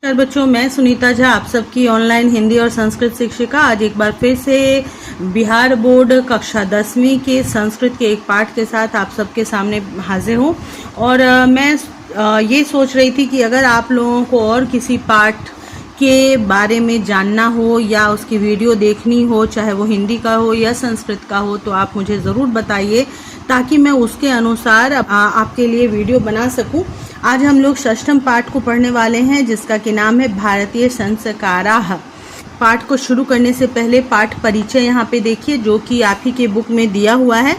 नमस्कार बच्चों, मैं सुनीता झा आप सबकी ऑनलाइन हिंदी और संस्कृत शिक्षिका। आज एक बार फिर से बिहार बोर्ड कक्षा 10वीं के संस्कृत के एक पाठ के साथ आप सबके सामने हाजिर हूँ। और मैं ये सोच रही थी कि अगर आप लोगों को और किसी पाठ के बारे में जानना हो या उसकी वीडियो देखनी हो, चाहे वो हिंदी का हो या संस्कृत का हो, तो आप मुझे ज़रूर बताइए ताकि मैं उसके अनुसार आपके लिए वीडियो बना सकूं। आज हम लोग षष्ठम पाठ को पढ़ने वाले हैं, जिसका कि नाम है भारतीय संस्काराः। पाठ को शुरू करने से पहले पाठ परिचय यहाँ पे देखिए, जो कि आप ही के बुक में दिया हुआ है।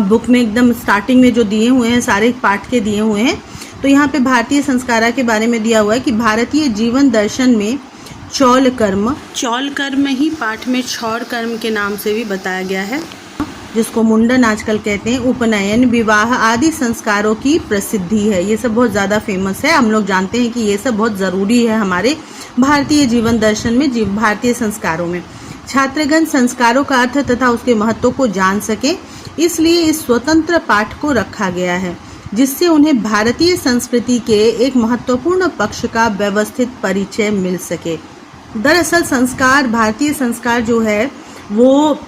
बुक में एकदम स्टार्टिंग में जो दिए हुए हैं सारे पाठ के दिए हुए हैं। तो यहाँ पे भारतीय संस्कारा के बारे में दिया हुआ है कि भारतीय जीवन दर्शन में चौल कर्म ही पाठ में क्षौर कर्म के नाम से भी बताया गया है, जिसको मुंडन आजकल कहते हैं, उपनयन, विवाह आदि संस्कारों की प्रसिद्धि है। ये सब बहुत ज़्यादा फेमस है। हम लोग जानते हैं कि ये सब बहुत ज़रूरी है हमारे भारतीय जीवन दर्शन में, भारतीय संस्कारों में। छात्रगण संस्कारों का अर्थ तथा उसके महत्व को जान सके, इसलिए इस स्वतंत्र पाठ को रखा गया है, जिससे उन्हें भारतीय संस्कृति के एक महत्वपूर्ण पक्ष का व्यवस्थित परिचय मिल सके। दरअसल संस्कार, भारतीय संस्कार जो है वो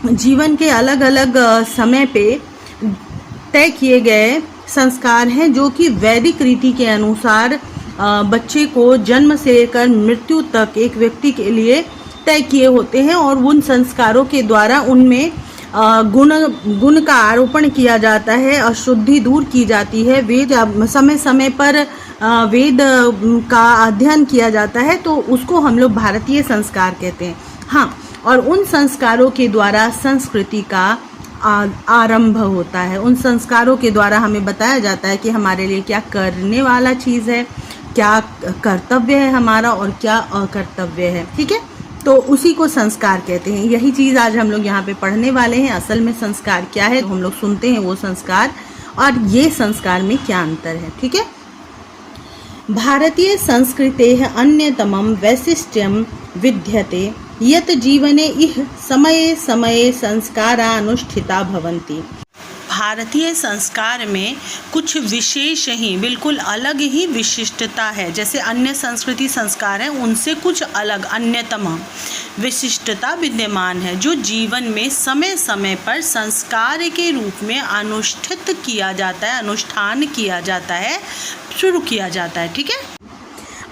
जीवन के अलग अलग समय पे तय किए गए संस्कार हैं, जो कि वैदिक रीति के अनुसार बच्चे को जन्म से लेकर मृत्यु तक एक व्यक्ति के लिए तय किए होते हैं। और उन संस्कारों के द्वारा उनमें गुण का आरोपण किया जाता है, अशुद्धि दूर की जाती है, वेद समय समय पर वेद का अध्ययन किया जाता है, तो उसको हम लोग भारतीय संस्कार कहते हैं। हाँ, और उन संस्कारों के द्वारा संस्कृति का आरंभ होता है। उन संस्कारों के द्वारा हमें बताया जाता है कि हमारे लिए क्या करने वाला चीज़ है, क्या कर्तव्य है हमारा और क्या अकर्तव्य है। ठीक है, तो उसी को संस्कार कहते हैं। यही चीज़ आज हम लोग यहाँ पे पढ़ने वाले हैं। असल में संस्कार क्या है, तो हम लोग सुनते हैं वो संस्कार और ये संस्कार में क्या अंतर है। ठीक है, भारतीय संस्कृतेः अन्यतमं वैशिष्ट्यं विद्यते यत जीवने इह समये समये संस्कारा अनुष्ठिता भवन्ति। भारतीय संस्कार में कुछ विशेष ही, बिल्कुल अलग ही विशिष्टता है। जैसे अन्य संस्कृति संस्कार हैं, उनसे कुछ अलग अन्यतम विशिष्टता विद्यमान है, जो जीवन में समय समय पर संस्कार के रूप में अनुष्ठित किया जाता है, अनुष्ठान किया जाता है, शुरू किया जाता है। ठीक है,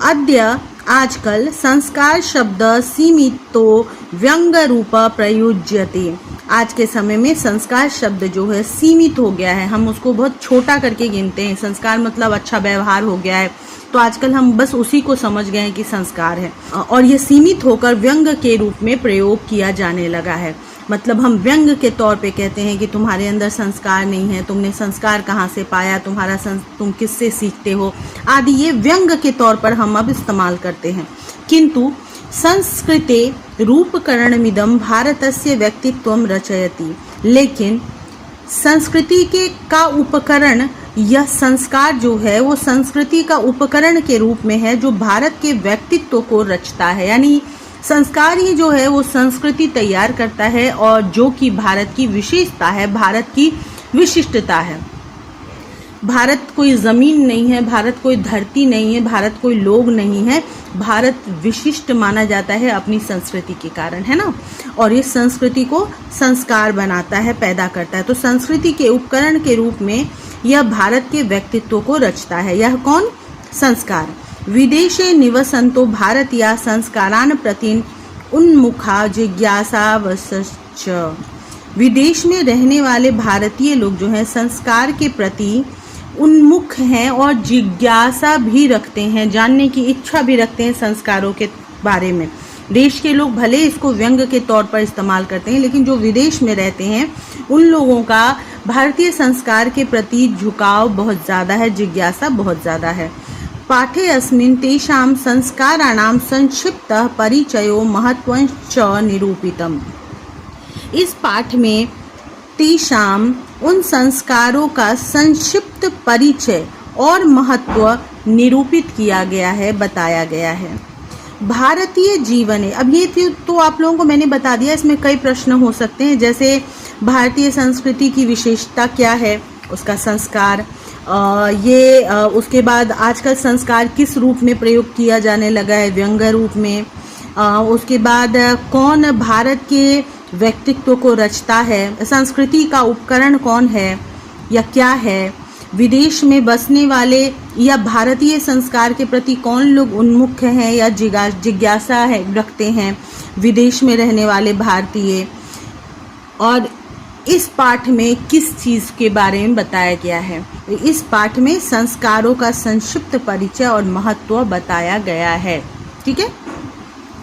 अद्य आजकल संस्कार शब्द सीमितो व्यंग रूप प्रयुज्यते। आज के समय में संस्कार शब्द जो है सीमित हो गया है, हम उसको बहुत छोटा करके गिनते हैं। संस्कार मतलब अच्छा व्यवहार हो गया है, तो आजकल हम बस उसी को समझ गए हैं कि संस्कार है, और ये सीमित होकर व्यंग के रूप में प्रयोग किया जाने लगा है। मतलब हम व्यंग के तौर पे कहते हैं कि तुम्हारे अंदर संस्कार नहीं है, तुमने संस्कार कहाँ से पाया, तुम किससे सीखते हो आदि, ये व्यंग के तौर पर हम अब इस्तेमाल करते हैं। किंतु संस्कृते रूपकरणमिदं भारतस्य व्यक्तित्वं रचयति। लेकिन संस्कृति के का उपकरण, यह संस्कार जो है वो संस्कृति का उपकरण के रूप में है, जो भारत के व्यक्तित्व को रचता है। यानी संस्कार ही जो है वो संस्कृति तैयार करता है, और जो कि भारत की विशेषता है, भारत की विशिष्टता है। भारत कोई ज़मीन नहीं है, भारत कोई धरती नहीं है, भारत कोई लोग नहीं है। भारत विशिष्ट माना जाता है अपनी संस्कृति के कारण, है ना। और इस संस्कृति को संस्कार बनाता है, पैदा करता है। तो संस्कृति के उपकरण के रूप में यह भारत के व्यक्तित्व को रचता है। यह कौन? संस्कार। विदेशे निवसन्तो भारतीया संस्कारान् प्रति उन्मुखा जिज्ञासावश्च। विदेश में रहने वाले भारतीय लोग जो हैं संस्कार के प्रति उन्मुख हैं और जिज्ञासा भी रखते हैं, जानने की इच्छा भी रखते हैं संस्कारों के बारे में। देश के लोग भले इसको व्यंग के तौर पर इस्तेमाल करते हैं, लेकिन जो विदेश में रहते हैं उन लोगों का भारतीय संस्कार के प्रति झुकाव बहुत ज़्यादा है, जिज्ञासा बहुत ज़्यादा है। पाठे अस्मिन् तेषां संस्काराणां संक्षिप्तः परिचयो महत्वञ्च निरूपितम्। इस पाठ में तेषां, उन संस्कारों का संक्षिप्त परिचय और महत्व निरूपित किया गया है, बताया गया है। भारतीय जीवन है, अब ये तो आप लोगों को मैंने बता दिया। इसमें कई प्रश्न हो सकते हैं, जैसे भारतीय संस्कृति की विशेषता क्या है, उसका संस्कार, उसके बाद आजकल संस्कार किस रूप में प्रयोग किया जाने लगा है, व्यंग्य रूप में। उसके बाद कौन भारत के व्यक्तित्व को रचता है, संस्कृति का उपकरण कौन है या क्या है, विदेश में बसने वाले या भारतीय संस्कार के प्रति कौन लोग उन्मुख हैं या जिज्ञासा है रखते हैं, विदेश में रहने वाले भारतीय। और इस पाठ में किस चीज़ के बारे में बताया गया है, इस पाठ में संस्कारों का संक्षिप्त परिचय और महत्व बताया गया है। ठीक है,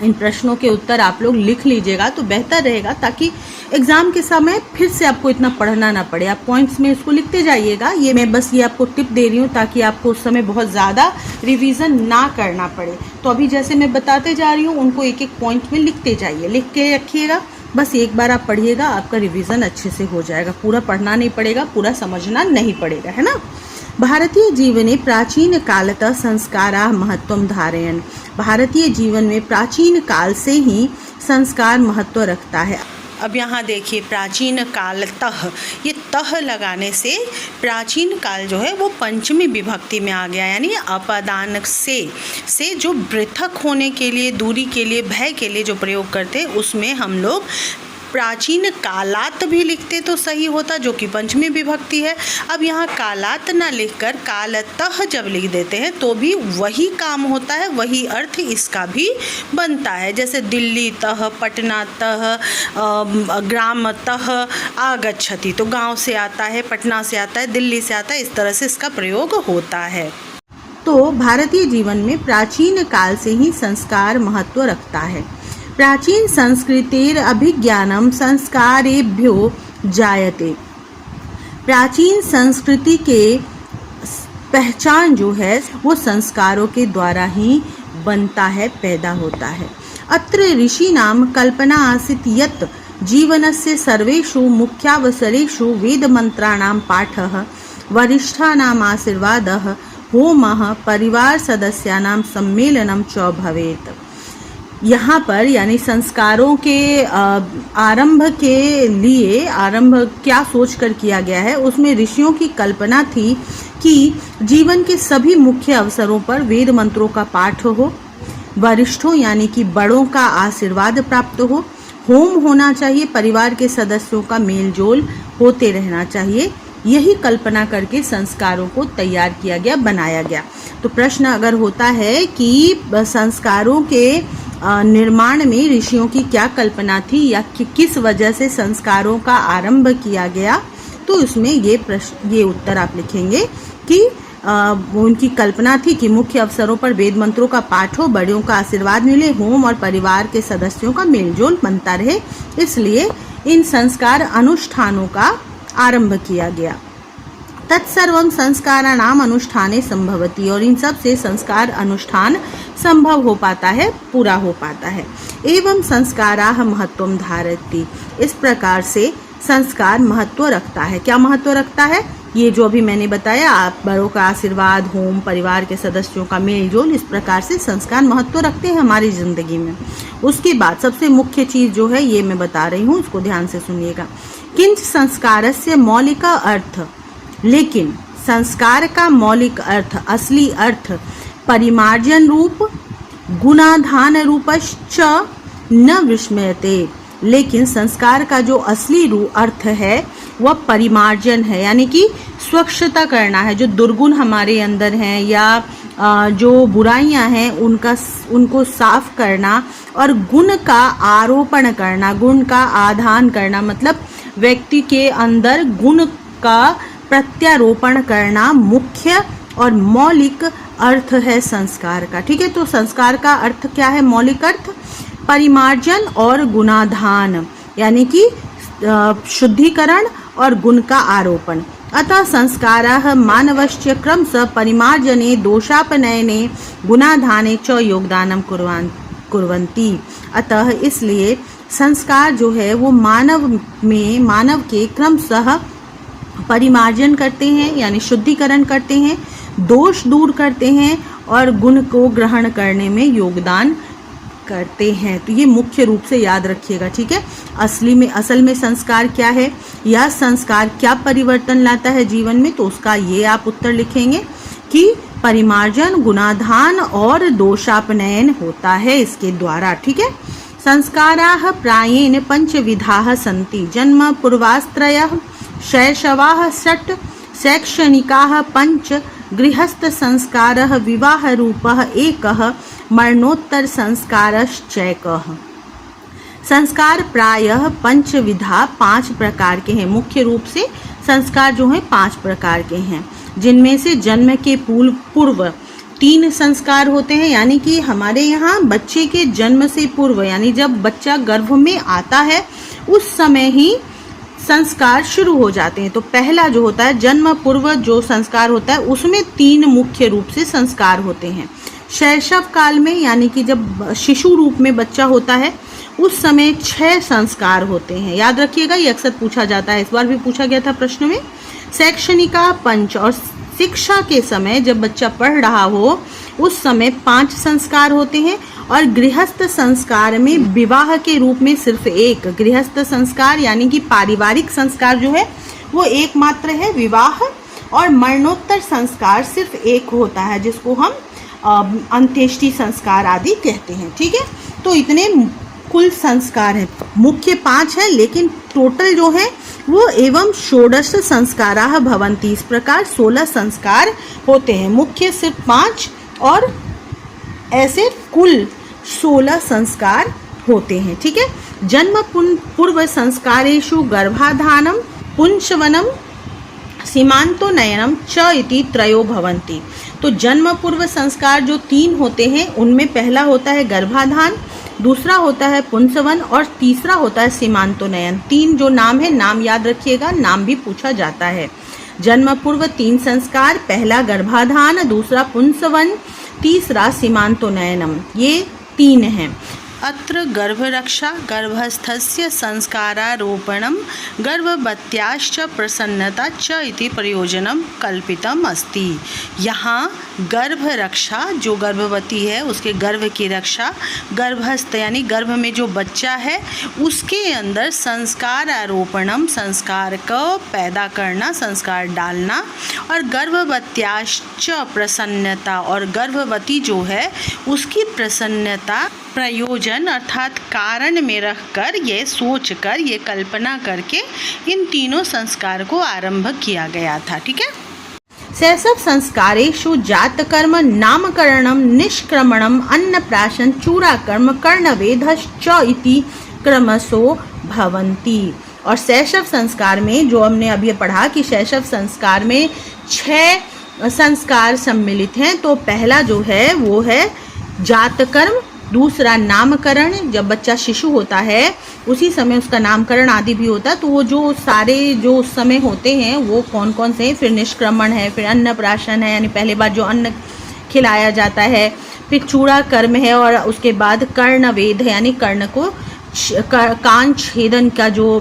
इन प्रश्नों के उत्तर आप लोग लिख लीजिएगा तो बेहतर रहेगा, ताकि एग्जाम के समय फिर से आपको इतना पढ़ना ना पड़े। आप पॉइंट्स में इसको लिखते जाइएगा। ये मैं बस ये आपको टिप दे रही हूँ ताकि आपको उस समय बहुत ज़्यादा रिवीजन ना करना पड़े। तो अभी जैसे मैं बताते जा रही हूँ उनको एक एक पॉइंट में लिखते जाइए, लिख के रखिएगा। बस एक बार आप पढ़िएगा, आपका रिवीजन अच्छे से हो जाएगा। पूरा पढ़ना नहीं पड़ेगा, पूरा समझना नहीं पड़ेगा, है ना। भारतीय जीवने प्राचीन कालतः संस्कारा महत्वम धारयन्। भारतीय जीवन में प्राचीन काल से ही संस्कार महत्व रखता है। अब यहाँ देखिए, प्राचीन कालतः, ये तह लगाने से प्राचीन काल जो है वो पंचमी विभक्ति में आ गया, यानी अपदान से जो पृथक होने के लिए, दूरी के लिए, भय के लिए जो प्रयोग करते हैं उसमें हम लोग प्राचीन कालात भी लिखते तो सही होता, जो कि पंचमी विभक्ति है। अब यहाँ कालात ना लिखकर कालतः जब लिख देते हैं तो भी वही काम होता है, वही अर्थ इसका भी बनता है। जैसे दिल्ली तः, पटना तः, ग्राम तः आगच्छति, तो गांव से आता है, पटना से आता है, दिल्ली से आता है, इस तरह से इसका प्रयोग होता है। तो भारतीय जीवन में प्राचीन काल से ही संस्कार महत्व रखता है। प्राचीन संस्कृतेर अभिज्ञानम संस्कारेभ्यो जायते। प्राचीन संस्कृति के पहचान जो है वो संस्कारों के द्वारा ही बनता है, पैदा होता है। अत्र ऋषीणाम कल्पना आसीत् यत् जीवनस्य सर्वेषु मुख्यावसरेषु वेदमन्त्राणां पाठः, वरिष्ठानाम् आशीर्वादः, होमः, परिवार सदस्यानां सम्मेलनं च भवेत्। यहाँ पर यानी संस्कारों के आरंभ के लिए, आरंभ क्या सोचकर किया गया है, उसमें ऋषियों की कल्पना थी कि जीवन के सभी मुख्य अवसरों पर वेद मंत्रों का पाठ हो, वरिष्ठों यानी कि बड़ों का आशीर्वाद प्राप्त हो, होम होना चाहिए, परिवार के सदस्यों का मेल जोल होते रहना चाहिए। यही कल्पना करके संस्कारों को तैयार किया गया, बनाया गया। तो प्रश्न अगर होता है कि संस्कारों के निर्माण में ऋषियों की क्या कल्पना थी या किस वजह से संस्कारों का आरंभ किया गया, तो उसमें ये उत्तर आप लिखेंगे कि उनकी कल्पना थी कि मुख्य अवसरों पर वेद मंत्रों का पाठ हो, बड़ों का आशीर्वाद मिले, होम और परिवार के सदस्यों का मेलजोल बनता रहे, इसलिए इन संस्कार अनुष्ठानों का आरंभ किया गया। तत्सर्वम संस्काराणाम अनुष्ठाने संभवति, और इन सब से संस्कार अनुष्ठान संभव हो पाता है, पूरा हो पाता है। एवं संस्काराः महत्वम धारयति, इस प्रकार से संस्कार महत्व रखता है। क्या महत्व रखता है? ये जो अभी मैंने बताया, आप बड़ों का आशीर्वाद, होम, परिवार के सदस्यों का मेल जोल, इस प्रकार से संस्कार महत्व रखते हैं हमारी जिंदगी में। उसके बाद सबसे मुख्य चीज जो है ये मैं बता रही हूँ, उसको ध्यान से सुनिएगा। किंच संस्कारस्य मौलिक अर्थ, लेकिन संस्कार का मौलिक अर्थ, असली अर्थ परिमार्जन रूप गुणाधान रूपश्च न विस्मयते, लेकिन संस्कार का जो असली अर्थ है वह परिमार्जन है, यानी कि स्वच्छता करना है। जो दुर्गुण हमारे अंदर हैं या जो बुराइयां हैं उनको साफ करना, और गुण का आरोपण करना, गुण का आधान करना, मतलब व्यक्ति के अंदर गुण का प्रत्यारोपण करना मुख्य और मौलिक अर्थ है संस्कार का। ठीक है, तो संस्कार का अर्थ क्या है? मौलिक अर्थ परिमार्जन और गुणाधान, यानी कि शुद्धिकरण और गुण का आरोपण। अतः संस्काराः मानवस्य क्रमशः परिमार्जने, दोषापनयने, गुणाधाने च योगदानं कुर्वन्ति। अतः इसलिए संस्कार जो है वो मानव के क्रमशः परिमार्जन करते हैं, यानी शुद्धिकरण करते हैं, दोष दूर करते हैं और गुण को ग्रहण करने में योगदान करते हैं। तो ये मुख्य रूप से याद रखिएगा, ठीक है। असल में संस्कार क्या है, यह संस्कार क्या परिवर्तन लाता है जीवन में, तो उसका ये आप उत्तर लिखेंगे कि परिमार्जन, गुणाधान और दोषापनयन होता है इसके द्वारा, ठीक है। संस्काराः प्रायेण पंचविधाः सन्ति। जन्म पूर्वास्त्रयः, शैशवाः षट्, शैक्षणिकाः पंच, गृहस्थ संस्कारः विवाह रूपः एकः, मरणोत्तर संस्कारश्चैकः। संस्कार प्रायः पंचविधा, 5 प्रकार के हैं। मुख्य रूप से संस्कार जो हैं 5 प्रकार के हैं, जिनमें से जन्म के पूर्व 3 संस्कार होते हैं, यानी कि हमारे यहाँ बच्चे के जन्म से पूर्व, यानी जब बच्चा गर्भ में आता है उस समय ही संस्कार शुरू हो जाते हैं। तो पहला जो होता है जन्म पूर्व जो संस्कार होता है, उसमें 3 मुख्य रूप से संस्कार होते हैं। शैशव काल में, यानी कि जब शिशु रूप में बच्चा होता है उस समय 6 संस्कार होते हैं। याद रखिएगा, ये अक्सर पूछा जाता है, इस बार भी पूछा गया था प्रश्न में। शैक्षणिका पंच, और शिक्षा के समय जब बच्चा पढ़ रहा हो उस समय 5 संस्कार होते हैं। और गृहस्थ संस्कार में विवाह के रूप में सिर्फ 1 गृहस्थ संस्कार, यानी कि पारिवारिक संस्कार जो है वो एकमात्र है, विवाह। और मरणोत्तर संस्कार सिर्फ 1 होता है, जिसको हम अंत्येष्टि संस्कार आदि कहते हैं, ठीक है। तो इतने कुल संस्कार हैं, मुख्य 5 है, लेकिन टोटल जो है वो एवं षोडश संस्काराः भवन्ति। इस प्रकार 16 संस्कार होते हैं, मुख्य सिर्फ 5 और ऐसे कुल 16 संस्कार होते हैं, ठीक है। जन्म पूर्व संस्कारेषु गर्भाधानम, पुंसवनम, सीमांतोनयनम च इति त्रयो भवन्ति। तो जन्म पूर्व संस्कार जो 3 होते हैं उनमें पहला होता है गर्भाधान, दूसरा होता है पुंसवन और तीसरा होता है सीमांतोनयन। 3 जो नाम है, नाम याद रखिएगा, नाम भी पूछा जाता है। जन्म पूर्व 3 संस्कार, पहला गर्भाधान, दूसरा पुंसवन, तीसरा सीमांतोनयनम, ये 3 हैं। अत्र गर्भरक्षा, गर्भस्थस्य संस्कारारोपणं, गर्भवत्याश्च प्रसन्नता च इति प्रयोजनं कल्पितम् अस्ति। यहाँ गर्भरक्षा, जो गर्भवती है उसके गर्भ की रक्षा, गर्भस्थ यानी गर्भ में जो बच्चा है उसके अंदर संस्कार आरोपणम, संस्कार को पैदा करना, संस्कार डालना, और गर्भवत्याश्च प्रसन्नता, और गर्भवती जो है उसकी प्रसन्नता प्रयोजन अर्थात कारण में रखकर, ये सोचकर, ये कल्पना करके इन तीनों संस्कार को आरंभ किया गया था, ठीक है। शैशव संस्कारेषु जातकर्म, नामकरणम, निष्क्रमणम, अन्नप्राशन, चूड़ाकर्म, कर्णवेधश्च इति क्रमशो भवन्ति। और शैशव संस्कार में जो हमने अभी पढ़ा कि शैशव संस्कार में 6 संस्कार सम्मिलित हैं। तो पहला जो है वो है जातकर्म, दूसरा नामकरण, जब बच्चा शिशु होता है उसी समय उसका नामकरण आदि भी होता है। तो वो जो सारे जो उस समय होते हैं वो कौन कौन से हैं, फिर निष्क्रमण है, फिर अन्नप्राशन है, यानी पहले बार जो अन्न खिलाया जाता है, फिर चूड़ा कर्म है, और उसके बाद कर्णवेध है, यानी कर्ण को कान छेदन का जो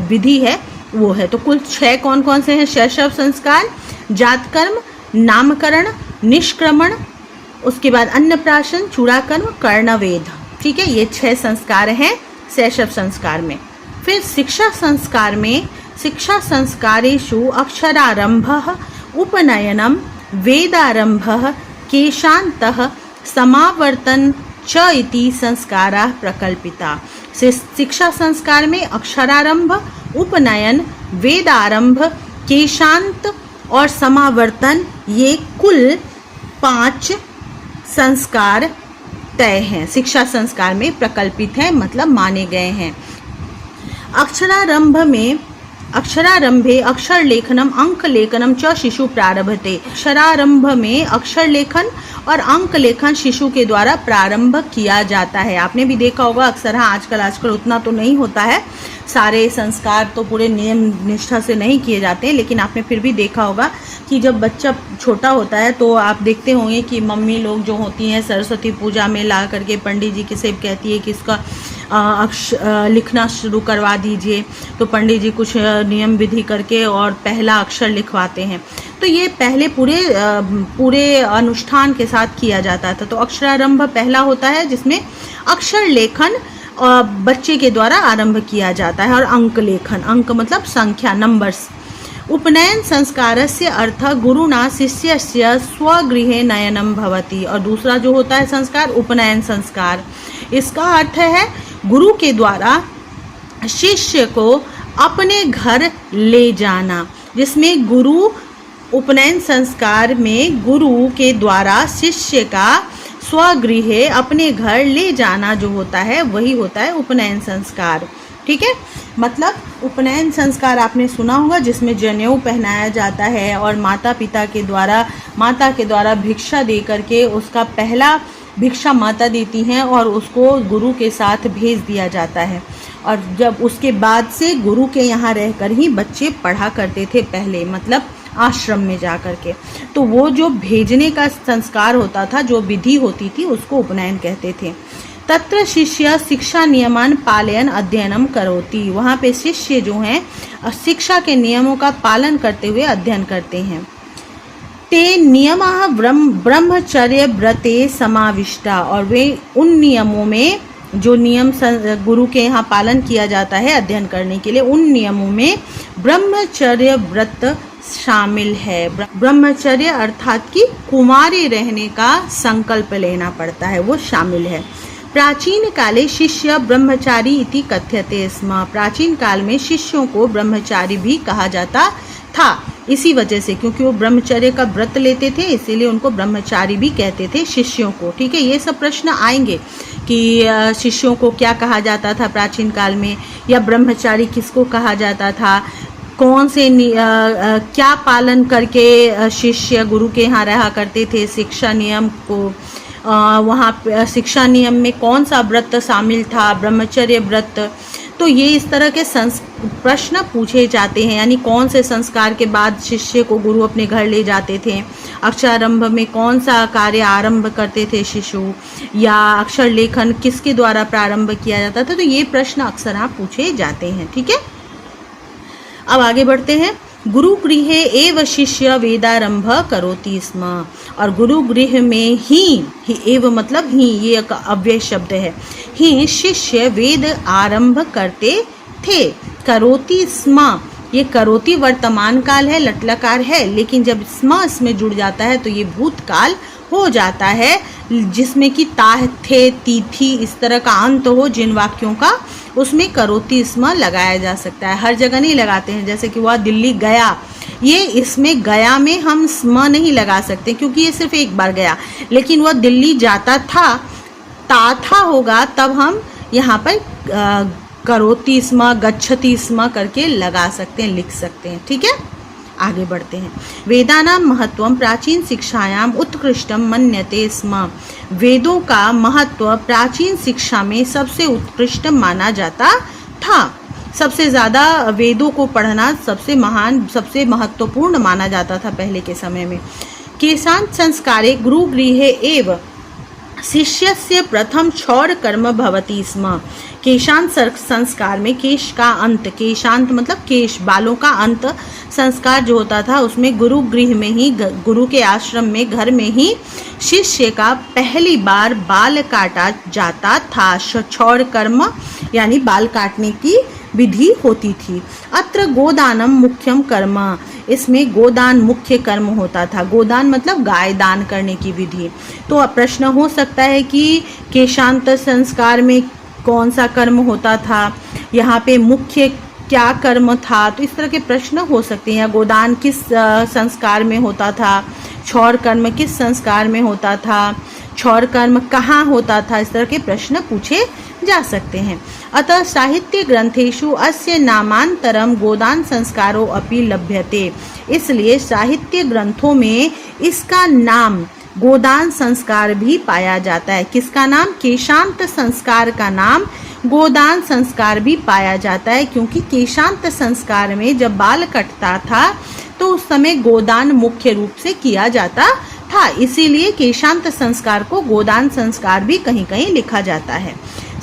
विधि है वो है। तो कुल 6 कौन कौन से हैं शैशव संस्कार, जातकर्म, नामकरण, निष्क्रमण, उसके बाद अन्नप्राशन, चूड़ाकर्म, कर्णवेध, ठीक है। ये 6 संस्कार हैं शैशव संस्कार में। फिर शिक्षा संस्कार में, शिक्षा संस्कारेषु अक्षरारंभः, उपनयनम, वेदारंभः, केशान्तः, समावर्तन च इति संस्काराः प्रकल्पिता। शिक्षा संस्कार में अक्षरारंभ, उपनयन, वेदारंभ, केशांत और समावर्तन, ये कुल 5 संस्कार तय हैं, शिक्षा संस्कार में प्रकल्पित हैं, मतलब माने गए हैं। अक्षरारंभे अक्षर लेखनम, अंक लेखनम च शिशु प्रारभते। अक्षरारंभ में अक्षर लेखन और अंक लेखन शिशु के द्वारा प्रारंभ किया जाता है। आपने भी देखा होगा अक्सर, हाँ आजकल उतना तो नहीं होता है, सारे संस्कार तो पूरे नियम निष्ठा से नहीं किए जाते हैं, लेकिन आपने फिर भी देखा होगा कि जब बच्चा छोटा होता है तो आप देखते होंगे कि मम्मी लोग जो होती हैं सरस्वती पूजा में ला करके पंडित जी के से कहती है कि इसका लिखना शुरू करवा दीजिए। तो पंडित जी कुछ नियम विधि करके और पहला अक्षर लिखवाते हैं। तो ये पहले पूरे अनुष्ठान के साथ किया जाता था। तो अक्षरारंभ पहला होता है जिसमें अक्षर लेखन बच्चे के द्वारा आरंभ किया जाता है, और अंक लेखन, अंक मतलब संख्या, नंबर्स। उपनयन संस्कारस्य अर्थः गुरुना शिष्यस्य स्वगृहे नयनम भवति। और दूसरा जो होता है संस्कार, उपनयन संस्कार, इसका अर्थ है गुरु के द्वारा शिष्य को अपने घर ले जाना, जिसमें गुरु, उपनयन संस्कार में गुरु के द्वारा शिष्य का स्वगृह, अपने घर ले जाना जो होता है वही होता है उपनयन संस्कार। ठीक है, मतलब उपनयन संस्कार आपने सुना होगा जिसमें जनेऊ पहनाया जाता है और माता के द्वारा भिक्षा दे करके उसका पहला भिक्षा माता देती हैं और उसको गुरु के साथ भेज दिया जाता है। और जब उसके बाद से गुरु के यहाँ रहकर ही बच्चे पढ़ा करते थे पहले, मतलब आश्रम में जा कर के। तो वो जो भेजने का संस्कार होता था, जो विधि होती थी, उसको उपनयन कहते थे। तत्र शिष्य शिक्षा नियमान पालयन अध्ययनम करोति। वहाँ पे शिष्य जो हैं शिक्षा के नियमों का पालन करते हुए अध्ययन करते हैं। ते नियमः ब्रह्मचर्य व्रते समाविष्टा। और वे उन नियमों में, जो नियम गुरु के यहाँ पालन किया जाता है अध्ययन करने के लिए, उन नियमों में ब्रह्मचर्य व्रत शामिल है। ब्रह्मचर्य अर्थात कि कुमारी रहने का संकल्प लेना पड़ता है, वो शामिल है। प्राचीन काले शिष्य ब्रह्मचारी इति कथ्यते स्म। प्राचीन काल में शिष्यों को ब्रह्मचारी भी कहा जाता था, इसी वजह से, क्योंकि वो ब्रह्मचर्य का व्रत लेते थे, इसीलिए उनको ब्रह्मचारी भी कहते थे शिष्यों को। ठीक है, ये सब प्रश्न आएंगे कि शिष्यों को क्या कहा जाता था प्राचीन काल में, या ब्रह्मचारी किसको कहा जाता था, कौन से क्या पालन करके शिष्य गुरु के यहाँ रहा करते थे, शिक्षा नियम को, वहाँ शिक्षा नियम में कौन सा व्रत शामिल था, ब्रह्मचर्य व्रत। तो ये इस तरह के प्रश्न पूछे जाते हैं, यानी कौन से संस्कार के बाद शिष्य को गुरु अपने घर ले जाते थे, अक्षरारंभ में कौन सा कार्य आरंभ करते थे शिशु, या अक्षर लेखन किसके द्वारा प्रारंभ किया जाता था। तो ये प्रश्न अक्सर आप पूछे जाते हैं। ठीक है, अब आगे बढ़ते हैं। गुरु गृहे एव शिष्य वेदारंभ करोति स्म। और गुरु गृह में ही एव मतलब ही, ये एक अव्यय शब्द है, ही शिष्य वेद आरंभ करते थे। करोति स्म, ये करोति वर्तमान काल है, लटलकार है, लेकिन जब स्म इसमें जुड़ जाता है तो ये भूतकाल हो जाता है, जिसमें कि ताह, थे, तिथि इस तरह का अंत हो जिन वाक्यों का, उसमें करोति स्म लगाया जा सकता है। हर जगह नहीं लगाते हैं, जैसे कि वह दिल्ली गया, ये इसमें गया में हम स्म नहीं लगा सकते क्योंकि ये सिर्फ एक बार गया, लेकिन वह दिल्ली जाता था, था होगा, तब हम यहाँ पर करोति स्म, गच्छति स्म करके लगा सकते हैं, लिख सकते हैं। ठीक है, आगे बढ़ते हैं। वेदानां महत्वम प्राचीन शिक्षायाम उत्कृष्टम मन्यते स्म। वेदों का महत्व प्राचीन शिक्षा में सबसे उत्कृष्ट माना जाता था। सबसे ज़्यादा वेदों को पढ़ना सबसे महान, सबसे महत्वपूर्ण माना जाता था पहले के समय में। केशांत संस्कारे गुरुगृहे एव शिष्यस्य प्रथम क्षौर कर्म भवति स्म। केशांत संस्कार में केश का अंत, केशांत मतलब केश, बालों का अंत संस्कार जो होता था, उसमें गुरु गृह में ही, गुरु के आश्रम में, घर में ही शिष्य का पहली बार बाल काटा जाता था। क्षौर कर्म यानी बाल काटने की विधि होती थी। अत्र गोदानम मुख्यम कर्म, इसमें गोदान मुख्य कर्म होता था। गोदान मतलब गाय दान करने की विधि। तो प्रश्न हो सकता है कि केशांत संस्कार में कौन सा कर्म होता था, यहाँ पे मुख्य क्या कर्म था, तो इस तरह के प्रश्न हो सकते हैं। गोदान किस संस्कार में होता था, क्षौर कर्म किस संस्कार में होता था, क्षौर कर्म कहाँ होता था, इस तरह के प्रश्न पूछे जा सकते हैं। अतः साहित्य ग्रंथेषु अस्य नामांतरम गोदान संस्कारो अपि लभ्यते। इसलिए साहित्य ग्रंथों में इसका नाम गोदान संस्कार भी पाया जाता है। किसका नाम? केशांत संस्कार का नाम गोदान संस्कार भी पाया जाता है, क्योंकि केशांत संस्कार में जब बाल कटता था तो उस समय गोदान मुख्य रूप से किया जाता था, इसीलिए केशांत संस्कार को गोदान संस्कार भी कहीं कहीं लिखा जाता है।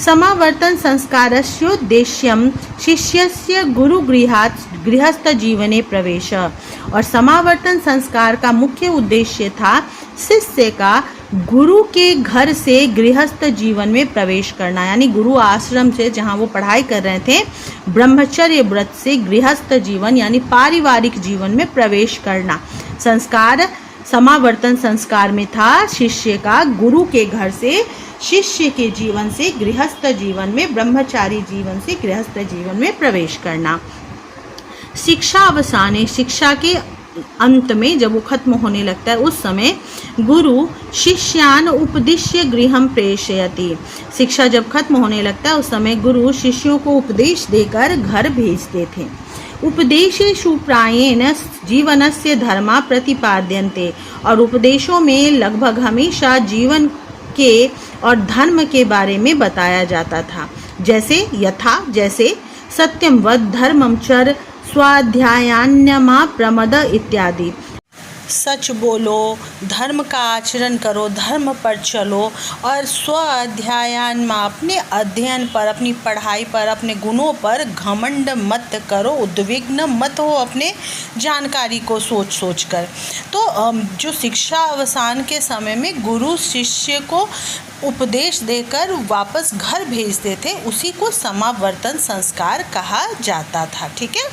समावर्तन संस्कारस्योद्देश्यं शिष्यस्य गुरुगृहात् गृहस्थजीवने प्रवेश। और समावर्तन संस्कार का मुख्य उद्देश्य था शिष्य का गुरु के घर से गृहस्थ जीवन में प्रवेश करना, यानी गुरु आश्रम से जहाँ वो पढ़ाई कर रहे थे ब्रह्मचर्य व्रत से गृहस्थ जीवन यानी पारिवारिक जीवन में प्रवेश करना। संस्कार समावर्तन संस्कार में था शिष्य का गुरु के घर से शिष्य के जीवन से गृहस्थ जीवन में, ब्रह्मचारी जीवन से गृहस्थ जीवन में प्रवेश करना। शिक्षा अवसाने, शिक्षा के अंत में जब वो खत्म होने लगता है उस समय गुरु शिष्यान उपदिश्य गृहम प्रेषयति। शिक्षा जब खत्म होने लगता है उस समय गुरु शिष्यों को उपदेश देकर घर भेजते थे। उपदेशेषु प्रायेण जीवनस्य धर्मा प्रतिपाद्यन्ते। और उपदेशों में लगभग हमेशा जीवन के और धर्म के बारे में बताया जाता था। जैसे यथा, जैसे सत्यम वद धर्मम चर स्वाध्यायान्यमा प्रमद इत्यादि। सच बोलो, धर्म का आचरण करो, धर्म पर चलो और स्वाध्यायान में अपने अध्ययन पर, अपनी पढ़ाई पर, अपने गुणों पर घमंड मत करो, उद्विग्न मत हो अपने जानकारी को सोच सोच कर। तो जो शिक्षा अवसान के समय में गुरु शिष्य को उपदेश देकर वापस घर भेजते थे, उसी को समावर्तन संस्कार कहा जाता था। ठीक है।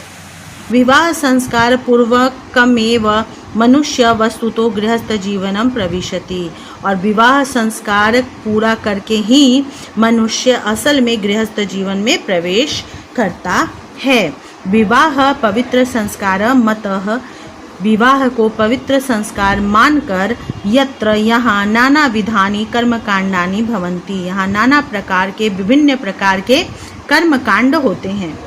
विवाह संस्कार पूर्वकमेव मनुष्य वस्तुतो गृहस्थ जीवनम प्रविशति। और विवाह संस्कार पूरा करके ही मनुष्य असल में गृहस्थ जीवन में प्रवेश करता है। विवाह पवित्र संस्कार मतः, विवाह को पवित्र संस्कार मानकर यत्र यहाँ नाना विधानी कर्मकांडानि भवन्ति, यहाँ नाना प्रकार के विभिन्न प्रकार के कर्मकांड होते हैं।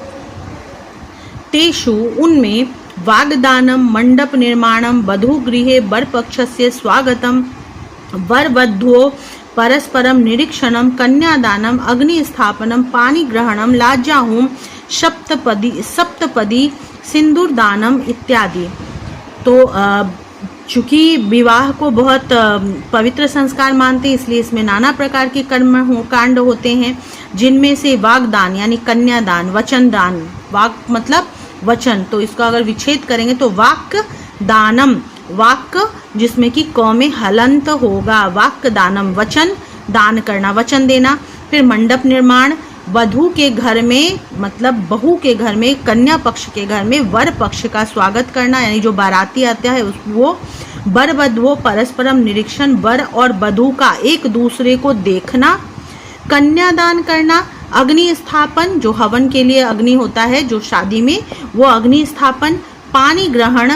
तेषु उनमें वाग्दानम, मंडप निर्माणम, वधू गृहे वरपक्षस्य स्वागतम, वरवधूओ परस्परम निरीक्षणम, कन्यादानम, अग्नि स्थापनम, पानी ग्रहणम, लाज्जाहोम, सप्तपदी सिंदूर दानम इत्यादि। तो चूँकि विवाह को बहुत पवित्र संस्कार मानते हैं, इसलिए इसमें नाना प्रकार के कांड होते हैं, जिनमें से वाग्दान यानी कन्यादान, वचन दान, वाक मतलब वचन, तो इसका अगर विच्छेद करेंगे तो वाक दानम, वाक जिसमें कि क में हलंत होगा, वाक दानम वचन दान करना, वचन देना। फिर मंडप निर्माण, वधू के घर में मतलब बहू के घर में, कन्या पक्ष के घर में वर पक्ष का स्वागत करना, यानी जो बाराती आता है वो वर वधू परस्परम निरीक्षण, वर और वधू का एक दूसरे को देखना, कन्यादान करना, अग्नि स्थापन जो हवन के लिए अग्नि होता है जो शादी में, वो अग्नि स्थापन, पानी ग्रहण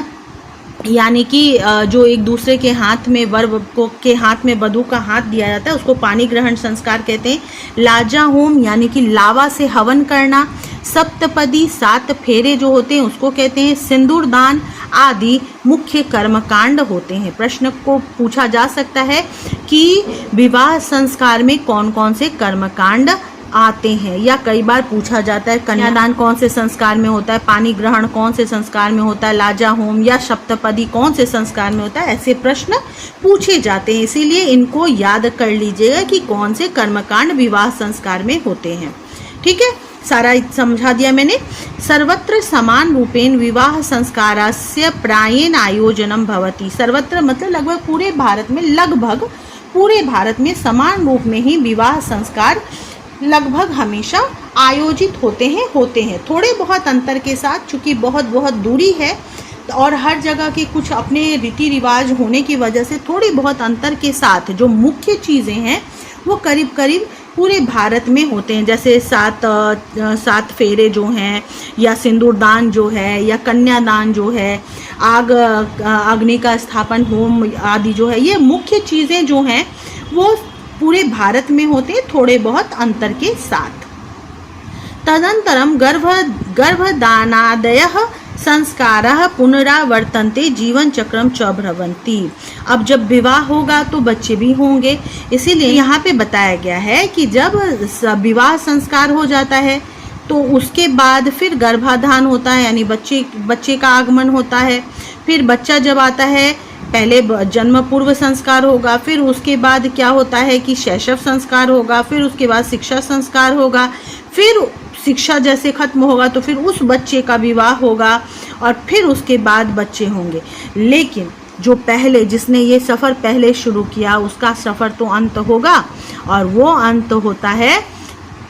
यानी कि जो एक दूसरे के हाथ में वर को के हाथ में वधू का हाथ दिया जाता है उसको पानी ग्रहण संस्कार कहते हैं, लाजा होम यानी कि लावा से हवन करना, सप्तपदी 7 फेरे जो होते हैं उसको कहते हैं, सिंदूर दान आदि मुख्य कर्मकांड होते हैं। प्रश्न को पूछा जा सकता है कि विवाह संस्कार में कौन कौन से कर्मकांड आते हैं, या कई बार पूछा जाता है कन्यादान कौन से संस्कार में होता है, पानी ग्रहण कौन से संस्कार में होता है, लाजा होम या सप्तपदी कौन से संस्कार में होता है। ऐसे प्रश्न पूछे जाते हैं, इसीलिए इनको याद कर लीजिएगा कि कौन से कर्मकांड विवाह संस्कार में होते हैं। ठीक है, सारा समझा दिया मैंने। सर्वत्र समान रूपेण विवाह संस्कारस्य प्रायेण आयोजनम भवति। सर्वत्र मतलब लगभग पूरे भारत में, लगभग पूरे भारत में समान रूप में ही विवाह संस्कार लगभग हमेशा आयोजित होते हैं। थोड़े बहुत अंतर के साथ, चूँकि बहुत दूरी है और हर जगह के कुछ अपने रीति रिवाज होने की वजह से थोड़ी बहुत अंतर के साथ जो मुख्य चीज़ें हैं वो करीब करीब पूरे भारत में होते हैं। जैसे 7 फेरे जो हैं, या सिंदूरदान जो है, या कन्यादान जो है, अग्नि का स्थापन, होम आदि जो है, ये मुख्य चीज़ें जो हैं वो पूरे भारत में होते हैं, थोड़े बहुत अंतर के साथ। तदंतरम गर्भदानादयः संस्कारः पुनरावर्तन्ते जीवन चक्रम च भ्रवन्ति। अब जब विवाह होगा तो बच्चे भी होंगे, इसीलिए यहाँ पे बताया गया है कि जब विवाह संस्कार हो जाता है तो उसके बाद फिर गर्भाधान होता है, यानी बच्चे का आगमन होता है। फिर बच्चा जब आता है, पहले जन्म पूर्व संस्कार होगा, फिर उसके बाद क्या होता है कि शैशव संस्कार होगा, फिर उसके बाद शिक्षा संस्कार होगा, फिर शिक्षा जैसे खत्म होगा तो फिर उस बच्चे का विवाह होगा और फिर उसके बाद बच्चे होंगे। लेकिन जो पहले जिसने ये सफ़र पहले शुरू किया उसका सफ़र तो अंत होगा, और वो अंत होता है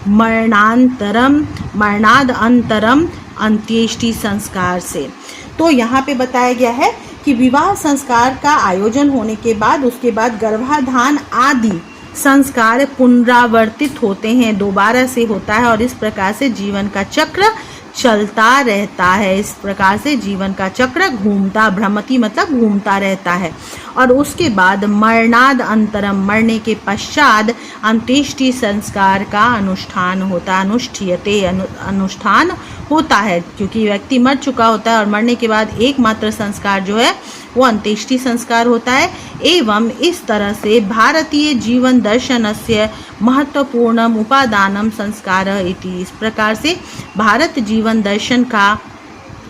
मरणाद अंतरम अंत्येष्टि संस्कार से। तो यहाँ पे बताया गया है कि विवाह संस्कार का आयोजन होने के बाद उसके बाद गर्भाधान आदि संस्कार पुनरावर्तित होते हैं, दोबारा से होता है, और इस प्रकार से जीवन का चक्र चलता रहता है। इस प्रकार से जीवन का चक्र घूमता, भ्रमति मतलब घूमता रहता है। और उसके बाद मरणाद अंतरम, मरने के पश्चात अंत्येष्टि संस्कार का अनुष्ठान होता, अनुष्ठान होता है, क्योंकि व्यक्ति मर चुका होता है और मरने के बाद एकमात्र संस्कार जो है वो अंत्येष्टि संस्कार होता है। एवं इस तरह से भारतीय जीवन दर्शनस्य महत्वपूर्णम उपादानम संस्कार इति, इस प्रकार से भारत जीवन दर्शन का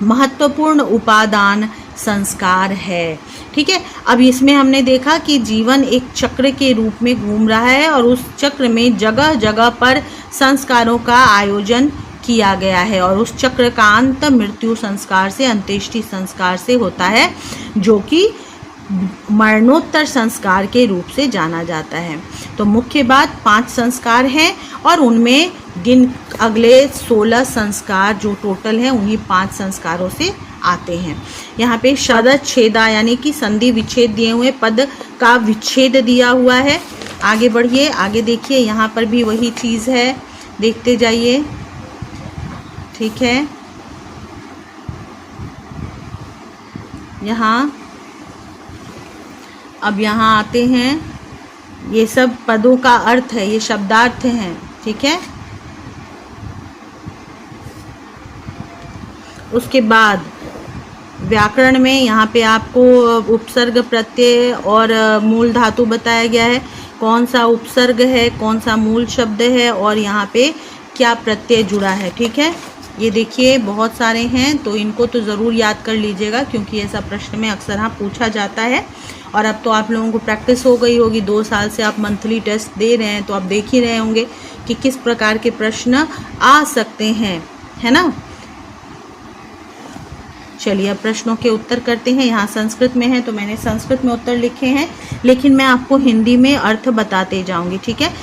महत्वपूर्ण उपादान संस्कार है। ठीक है, अब इसमें हमने देखा कि जीवन एक चक्र के रूप में घूम रहा है और उस चक्र में जगह जगह पर संस्कारों का आयोजन किया गया है, और उस चक्र का अंत मृत्यु संस्कार से, अंत्येष्टि संस्कार से होता है, जो कि मरणोत्तर संस्कार के रूप से जाना जाता है। तो मुख्य बात 5 संस्कार हैं और उनमें अगले 16 संस्कार जो टोटल हैं उन्हीं 5 संस्कारों से आते हैं। यहाँ पे शब्दच्छेदा यानी कि संधि विच्छेद दिए हुए, पद का विच्छेद दिया हुआ है। आगे बढ़िए, आगे देखिए, यहाँ पर भी वही चीज़ है, देखते जाइए। ठीक है, अब यहाँ आते हैं, ये सब पदों का अर्थ है, ये शब्दार्थ हैं। ठीक है, उसके बाद व्याकरण में यहाँ पे आपको उपसर्ग, प्रत्यय और मूल धातु बताया गया है, कौन सा उपसर्ग है, कौन सा मूल शब्द है और यहाँ पे क्या प्रत्यय जुड़ा है। ठीक है, ये देखिए बहुत सारे हैं, तो इनको तो ज़रूर याद कर लीजिएगा, क्योंकि ऐसा प्रश्न में अक्सर हाँ पूछा जाता है। और अब तो आप लोगों को प्रैक्टिस हो गई होगी, 2 साल से आप मंथली टेस्ट दे रहे हैं, तो आप देख ही रहे होंगे कि किस प्रकार के प्रश्न आ सकते हैं, है ना। चलिए अब प्रश्नों के उत्तर करते हैं। यहाँ संस्कृत में है तो मैंने संस्कृत में उत्तर लिखे हैं, लेकिन मैं आपको हिंदी में अर्थ बताते जाऊंगी। ठीक है,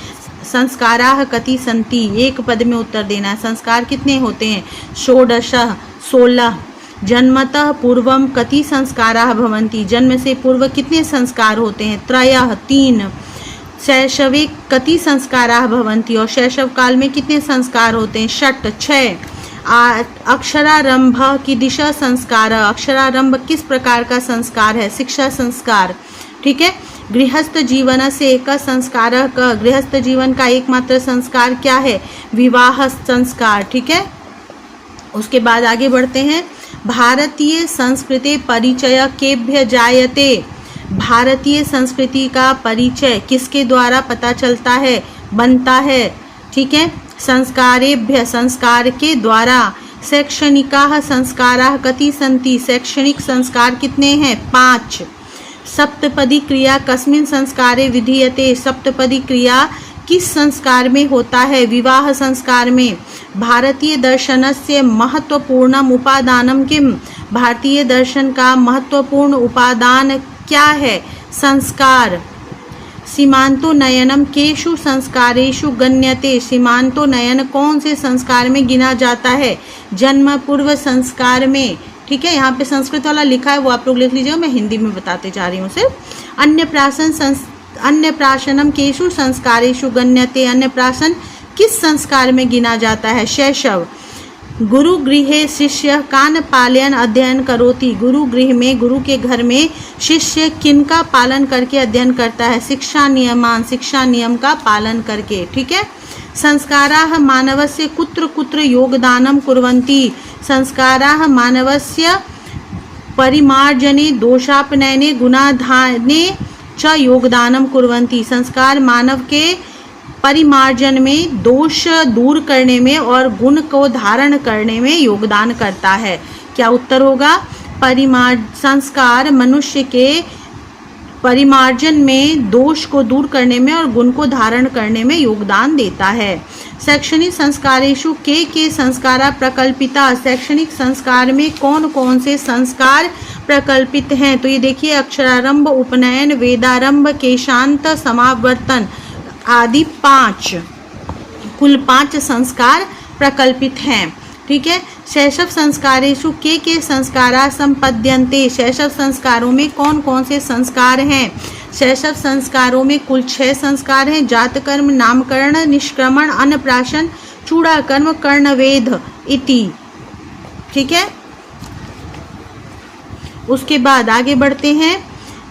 संस्काराः कति सन्ति, एक पद में उत्तर देना है। संस्कार कितने होते हैं? षोडशः, 16। जन्मतः पूर्वम कति संस्काराः भवन्ति, जन्म से पूर्व कितने संस्कार होते हैं? त्रयः, 3। शैशवे कति संस्काराः भवन्ति, और शैशव काल में कितने संस्कार होते हैं? षट्, 6। अक्षरारंभ की दिशा संस्कार, अक्षरारंभ किस प्रकार का संस्कार है? शिक्षा संस्कार। ठीक है, गृहस्थ जीवन से एक संस्कार का, गृहस्थ जीवन का एकमात्र संस्कार क्या है? विवाह संस्कार। ठीक है, उसके बाद आगे बढ़ते हैं। भारतीय संस्कृति परिचय केभ्य जायते, भारतीय संस्कृति का परिचय किसके द्वारा पता चलता है, बनता है? ठीक है, संस्कारेभ्य, संस्कार के द्वारा। शैक्षणिकाः संस्काराः कति सन्ति, शैक्षणिक संस्कार कितने हैं? 5। सप्तपदी क्रिया कस्मिन् संस्कारे विधीयते, सप्तपदी क्रिया किस संस्कार में होता है? विवाह संस्कार में। भारतीय दर्शनस्य महत्वपूर्णम उपादानम किम, भारतीय दर्शन का महत्वपूर्ण उपादान क्या है? संस्कार। सीमांतो नयनम केषु संस्कारेषु गण्यते, सीमांतो नयन कौन से संस्कार में गिना जाता है? जन्म पूर्व संस्कार में। ठीक है, यहाँ पे संस्कृत वाला लिखा है वो आप लोग लिख लीजिएगा, मैं हिंदी में बताते जा रही हूँ सिर्फ। अन्नप्राशनम केषु संस्कारेषु गण्यते, अन्नप्राशन किस संस्कार में गिना जाता है? शैशव। गुरु गृहे शिष्य कान पालयन अध्ययन करोति, गुरु गृह में, गुरु के घर में शिष्य किनका पालन करके अध्ययन करता है? शिक्षा नियमान, शिक्षा नियम का पालन करके। ठीक है, संस्काराः मानवस्य कुत्र कुत्र योगदानं कुर्वन्ति, संस्काराः मानवस्य परिमार्जने दोषापनयने गुणाधाने च योगदानं कुर्वन्ति, संस्कार मानव के परिमार्जन में, दोष दूर करने में और गुण को धारण करने में योगदान करता है। क्या उत्तर होगा? संस्कार मनुष्य के परिमार्जन में, दोष को दूर करने में और गुण को धारण करने में योगदान देता है। शैक्षणिक संस्कारेषु के संस्कारा प्रकल्पिता, शैक्षणिक संस्कार में कौन कौन से संस्कार प्रकल्पित हैं? तो ये देखिए, अक्षरारंभ, उपनयन, वेदारंभ, केशांत, समावर्तन आदि 5, कुल 5 संस्कार प्रकल्पित हैं। ठीक है। शैशव संस्कारेषु के संस्कारा संपद्यन्ते, शैशव संस्कारों में कौन कौन से संस्कार हैं? शैशव संस्कारों में कुल 6 संस्कार हैं। जातकर्म, नामकरण, निष्क्रमण, अन्नप्राशन, चूड़ाकर्म, कर्णवेध इति। ठीक है। उसके बाद आगे बढ़ते हैं।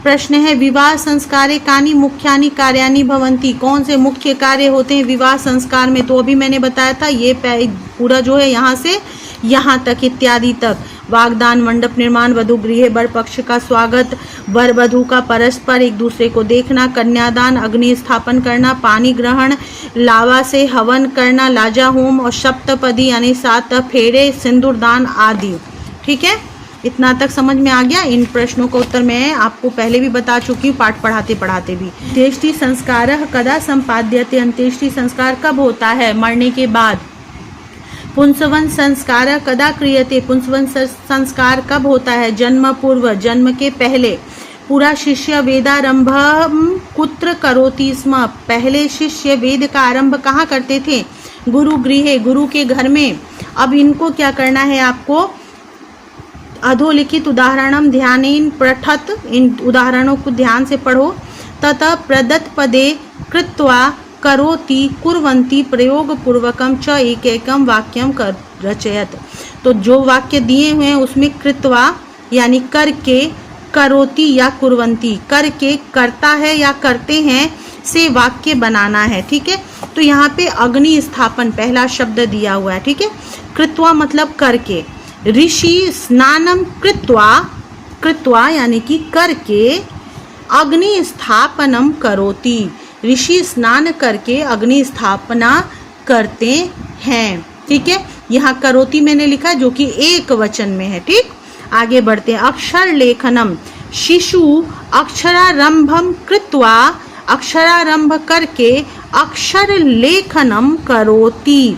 प्रश्न है, विवाह संस्कारे कानि मुख्यानि कार्यानि भवन्ति, कौन से मुख्य कार्य होते हैं विवाह संस्कार में? तो अभी मैंने बताया था, ये पूरा जो है यहाँ से यहाँ तक इत्यादि तक। वागदान, मंडप निर्माण, वधु गृह, वर पक्ष का स्वागत, वर वधु का परस्पर एक दूसरे को देखना, कन्यादान, अग्नि स्थापन करना, पानी ग्रहण, लावा से हवन करना, लाजा होम और सप्तपदी यानी 7 फेरे, सिंदूरदान आदि। ठीक है। इतना तक समझ में आ गया। इन प्रश्नों का उत्तर मैं आपको पहले भी बता चुकी हूँ, पाठ पढ़ाते पढ़ाते भी। अंत्येष्टि संस्कारः कदा संपाद्यते, अंत्येष्टि संस्कार कब होता है? मरने के बाद। पुंसवन संस्कार कदा क्रियते, पुंसवन संस्कार कब होता है? जन्म पूर्व, जन्म के पहले। पूरा शिष्य वेदारंभम कुत्र करोति स्म, पहले शिष्य वेद का आरंभ कहाँ करते थे? गुरु गृहे, गुरु के घर में। अब इनको क्या करना है आपको? अधोलिखित उदाहरणम ध्यानेन पठत, इन उदाहरणों को ध्यान से पढ़ो। ततः प्रदत्त पदे कृत्वा करोति कुर्वन्ति प्रयोग पूर्वकम च एकैकम वाक्यम कर रचयत। तो जो वाक्य दिए हुए हैं उसमें कृत्वा यानी करके, करोति या कुर्वन्ति करके, करता है या करते हैं से वाक्य बनाना है। ठीक है। तो यहाँ पे अग्नि स्थापन पहला शब्द दिया हुआ है। ठीक है। कृत्वा मतलब करके। ऋषि स्नानम कृत्वा, कृत्वा यानी कि करके, अग्नि स्थापनम करोति, ऋषि स्नान करके अग्नि स्थापना करते हैं। ठीक है। यहाँ करोति मैंने लिखा जो कि एक वचन में है। ठीक। आगे बढ़ते हैं। अक्षर लेखनम, शिशु अक्षरारंभम कृत्वा, अक्षरारंभ करके अक्षर लेखनम करोति,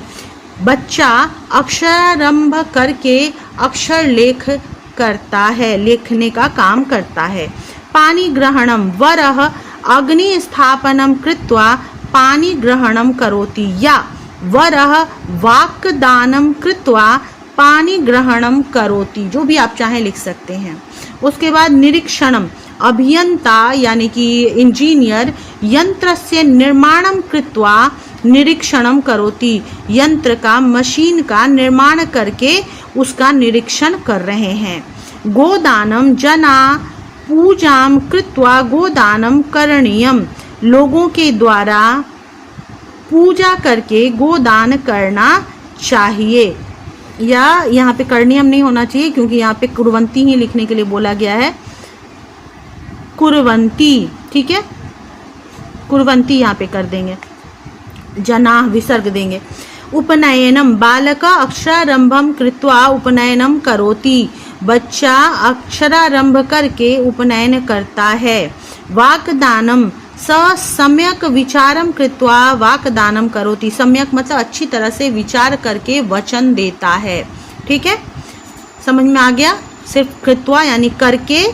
बच्चा अक्षरारंभ करके अक्षर लेख करता है, लिखने का काम करता है। पानी ग्रहणम, वरः अग्नि स्थापनम कृत्वा पानी ग्रहणम करोति, या वरः वाक्दानम कृत्वा पानी ग्रहणम करोति, जो भी आप चाहें लिख सकते हैं। उसके बाद निरीक्षणम, अभियंता यानी कि इंजीनियर यंत्रस्य निर्माणम कृत्वा निरीक्षणम करोति, यंत्र का, मशीन का निर्माण करके उसका निरीक्षण कर रहे हैं। गोदानम, जना पूजाम कृत्वा गोदानम करणीयम, लोगों के द्वारा पूजा करके गोदान करना चाहिए। या यहाँ पे करणीयम नहीं होना चाहिए क्योंकि यहाँ पे कुर्वन्ती ही लिखने के लिए बोला गया है, कुर्वन्ती। ठीक है। कुर्वन्ती यहाँ पे कर देंगे, जना विसर्ग देंगे। उपनयनम, बालक अक्षरारंभम कृत्वा उपनयनम करोति, बच्चा अक्षरारंभ करके उपनयन करता है। वाक्दानम, स सम्यक विचारम कृत्वा वाक्दानम करोति, सम्यक मतलब अच्छी तरह से विचार करके वचन देता है। ठीक है। समझ में आ गया। सिर्फ कृत्वा यानी करके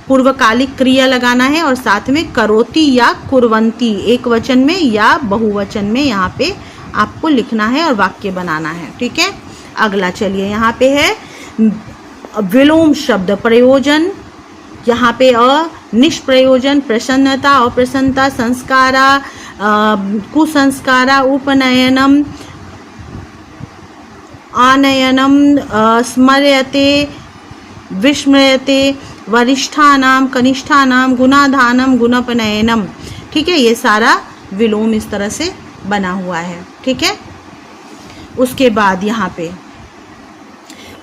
पूर्वकालिक क्रिया लगाना है और साथ में करोति या कुर्वन्ती एक वचन में या बहुवचन में यहाँ पे आपको लिखना है और वाक्य बनाना है। ठीक है। अगला चलिए, यहाँ पे है विलोम शब्द, प्रयोजन। यहाँ पे निष्प्रयोजन, प्रसन्नता, अप्रसन्नता, संस्कारा, कुसंस्कारा, उपनयनम, आनयनम, स्मर्यते, विस्मृयते, वरिष्ठानाम, कनिष्ठानाम, गुणाधानम, गुणोपनयनम। ठीक है। ये सारा विलोम इस तरह से बना हुआ है। ठीक है। उसके बाद यहाँ पे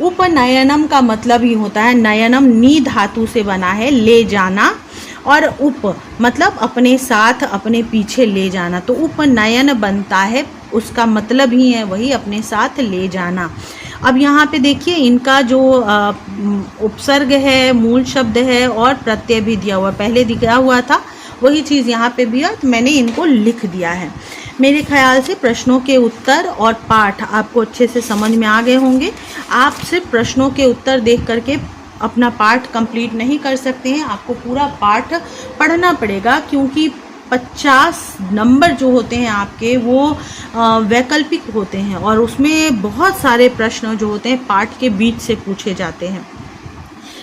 उपनयनम का मतलब ही होता है, नयनम नी धातु से बना है, ले जाना, और उप मतलब अपने साथ अपने पीछे ले जाना, तो उपनयन बनता है, उसका मतलब ही है वही अपने साथ ले जाना। अब यहाँ पे देखिए इनका जो उपसर्ग है, मूल शब्द है और प्रत्यय भी दिया हुआ, पहले दिया हुआ था वही चीज़ यहाँ पे भी है, तो मैंने इनको लिख दिया है। मेरे ख्याल से प्रश्नों के उत्तर और पाठ आपको अच्छे से समझ में आ गए होंगे। आप सिर्फ प्रश्नों के उत्तर देख करके अपना पाठ कंप्लीट नहीं कर सकते हैं, आपको पूरा पाठ पढ़ना पड़ेगा, क्योंकि 50 नंबर जो होते हैं आपके वो वैकल्पिक होते हैं और उसमें बहुत सारे प्रश्न जो होते हैं पाठ के बीच से पूछे जाते हैं।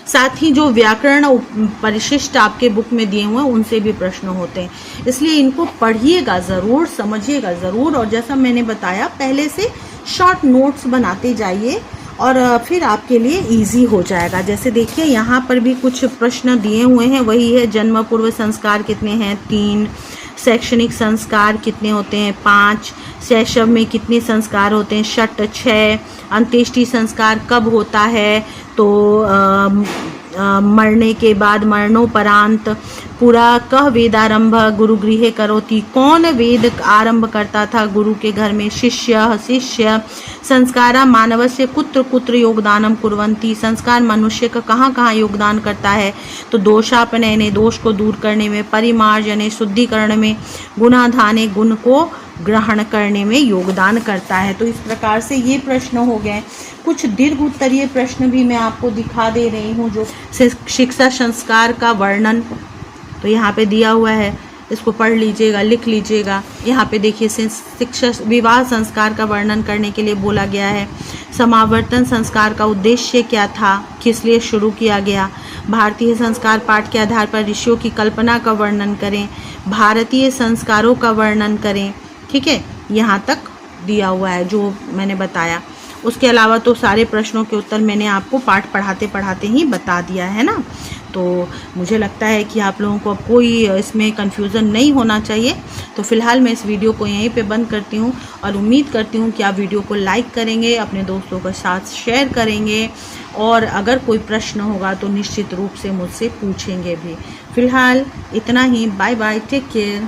साथ ही जो व्याकरण परिशिष्ट आपके बुक में दिए हुए हैं उनसे भी प्रश्न होते हैं, इसलिए इनको पढ़िएगा ज़रूर, समझिएगा ज़रूर, और जैसा मैंने बताया पहले से शॉर्ट नोट्स बनाते जाइए और फिर आपके लिए इजी हो जाएगा। जैसे देखिए यहाँ पर भी कुछ प्रश्न दिए हुए हैं, वही है जन्म पूर्व संस्कार कितने हैं, 3, शैक्षणिक संस्कार कितने होते हैं, 5, शैशव में कितने संस्कार होते हैं, षट 6, अंत्येष्टि संस्कार कब होता है, तो मरने के बाद, मरणोपरांत, पूरा कह वेदारंभ गुरु गृहे करोति, कौन वेद आरंभ करता था गुरु के घर में, शिष्य, संस्कारा मानवस्य कुत्र कुत्र योगदानम कुर्वन्ति, संस्कार मनुष्य का कहाँ कहाँ योगदान करता है, तो दोषापनयने दोष को दूर करने में, परिमार्जने शुद्धिकरण में, गुणाधाने गुण को ग्रहण करने में योगदान करता है। तो इस प्रकार से ये प्रश्न हो गए। कुछ दीर्घ उत्तरीय प्रश्न भी मैं आपको दिखा दे रही हूँ, जो शिक्षा संस्कार का वर्णन, तो यहाँ पे दिया हुआ है, इसको पढ़ लीजिएगा, लिख लीजिएगा। यहाँ पे देखिए शिक्षा विवाह संस्कार का वर्णन करने के लिए बोला गया है। समावर्तन संस्कार का उद्देश्य क्या था, किस लिए शुरू किया गया। भारतीय संस्कार पाठ के आधार पर ऋषियों की कल्पना का वर्णन करें, भारतीय संस्कारों का वर्णन करें। ठीक है, यहाँ तक दिया हुआ है जो मैंने बताया। उसके अलावा तो सारे प्रश्नों के उत्तर मैंने आपको पाठ पढ़ाते पढ़ाते ही बता दिया है ना। तो मुझे लगता है कि आप लोगों को अब कोई इसमें कन्फ्यूज़न नहीं होना चाहिए। तो फ़िलहाल मैं इस वीडियो को यहीं पे बंद करती हूँ और उम्मीद करती हूँ कि आप वीडियो को लाइक करेंगे, अपने दोस्तों के साथ शेयर करेंगे, और अगर कोई प्रश्न होगा तो निश्चित रूप से मुझसे पूछेंगे भी। फ़िलहाल इतना ही, बाय बाय, टेक केयर।